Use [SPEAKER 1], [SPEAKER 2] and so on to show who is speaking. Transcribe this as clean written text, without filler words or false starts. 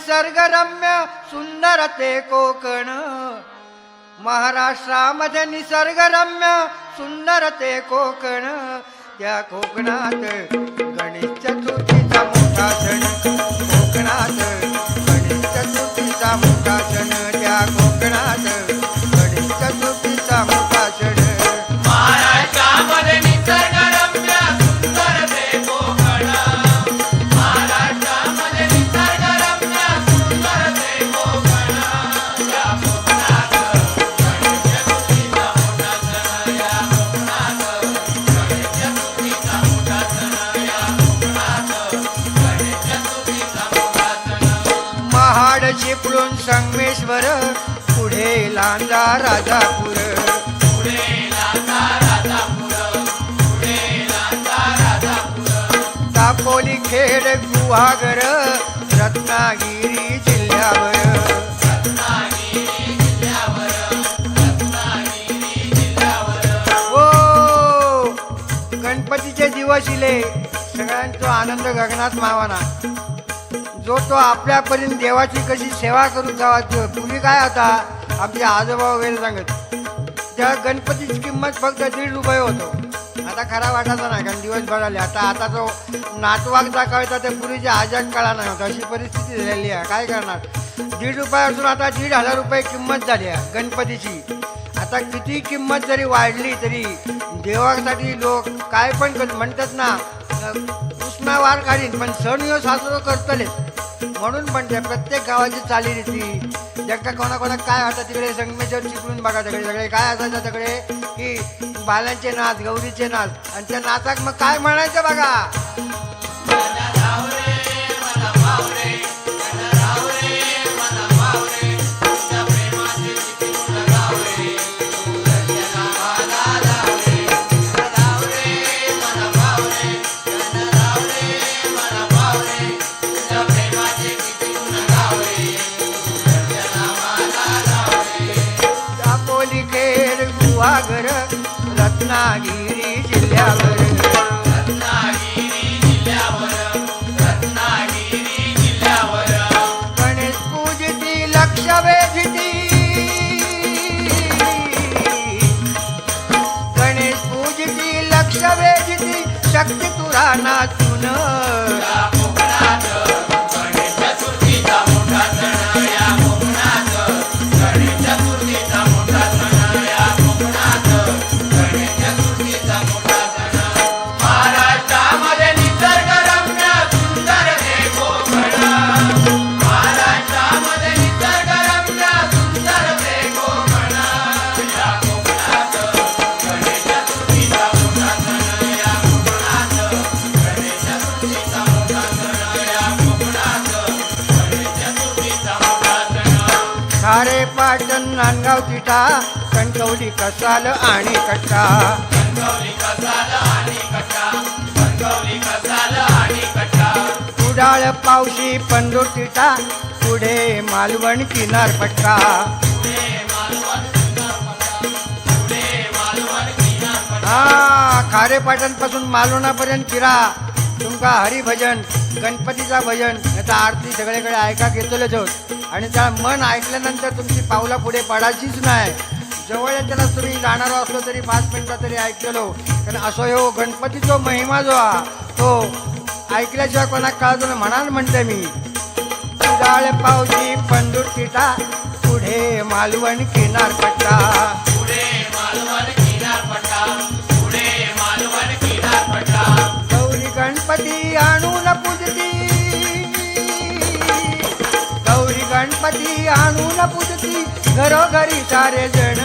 [SPEAKER 1] निसर्गरम्य सुंदर ते कोकण, महाराष्ट्रामध्ये निसर्गरम्य सुंदर ते कोकण, त्या कोकणात गणेश चतुर्थीचा मोठा सण, कोकणात गणेश चतुर्थीचा मोठा सण, त्या कोकणात गणेश चतुर्थीचा मोठा सण.
[SPEAKER 2] महाराष्ट्रामध्ये निसर्गरम्य सुंदर ते कोकण, महाराष्ट्रामध्ये निसर्गरम्य सुंदर ते कोकण, या कोकणात गणेश चतुर्थीचा मोठा सण, या कोकणात गणेश चतुर्थीचा मोठा सण, या कोकणात गणेश चतुर्थीचा मोठा सण.
[SPEAKER 1] महाड चिपळूण संगमेश्वर, पुढे लांजा राजापूर, दापोली खेड गुहागर, रत्नागिरी जिल्ह्यावर, ओ गणपतीचे दिवस इले, सगळ्यांचा आनंद गगनात मावाना. जो तो आपल्यापर्यंत देवाची कशी सेवा करू जावा. पूर्वी काय होता, आमचे आजोबा वगैरे सांगत, त्या गणपतीची किंमत फक्त 1.5 रुपये होतो. आता खरा वाटायचा नाही, कारण दिवस भराले. आता जो नातवागचा कळता ते पूर्वीच्या आजात काळा नाही होता, अशी परिस्थिती झालेली आहे. काय करणार, 1.5 रुपये असून आता 1,500 रुपये किंमत झाली आहे गणपतीची. आता किती किंमत जरी वाढली तरी देवासाठी लोक काय पण म्हणतात ना, उष्णावार काढीन पण सण ह्यो साजरा करतलेच. म्हणून पण त्या प्रत्येक गावाची चालीरीती, ज्यांका कोणा काय होतं तिकडे संगमेश्वर चिपळूण बघा, तिकडे सगळे काय असायचं तिकडे की बालांचे नाच, गौरीचे नाच, आणि त्या नाचाक मग काय म्हणायचं बघा, दापोली खेड गुहागर, रत्नागिरी जिल्ह्यावर, गणेश पूजिती लक्ष वेधिती, गणेश पूजिती लक्ष वेधिती, शक्ती तुरा नाचून, खारे पाटण नांदगाव तिठा, कणकवली कसाल आणि कट्टा, कुडाळ पावशी पंढूर तिठा, पुढे मालवण किनारपट्टा, हा खारेपाटण पासून मालवणापर्यंत फिरा. तुमका हरिभजन, गणपतीचा भजन, याचा आरती सगळीकडे ऐका घेतलेच होत. आणि त्या मन ऐकल्यानंतर तुमची पावला पुढे पडायचीच नाही. जवळ त्याला तुम्ही जाणारो असलो तरी 5 मिनिटं तरी ऐकलेलो, कारण असो ह्यो गणपतीचा महिमा जो हा तो ऐकल्याशिवाय कोणाक कळतो ना. म्हणाल म्हणते मी, कुडाळ पावशी पंढूर तिठा, पुढे मालवण किनारपट्टा, गौरी गणपती आणून पूजती, गौरी गणपती आणून पूजती, घरोघरी सारे जण.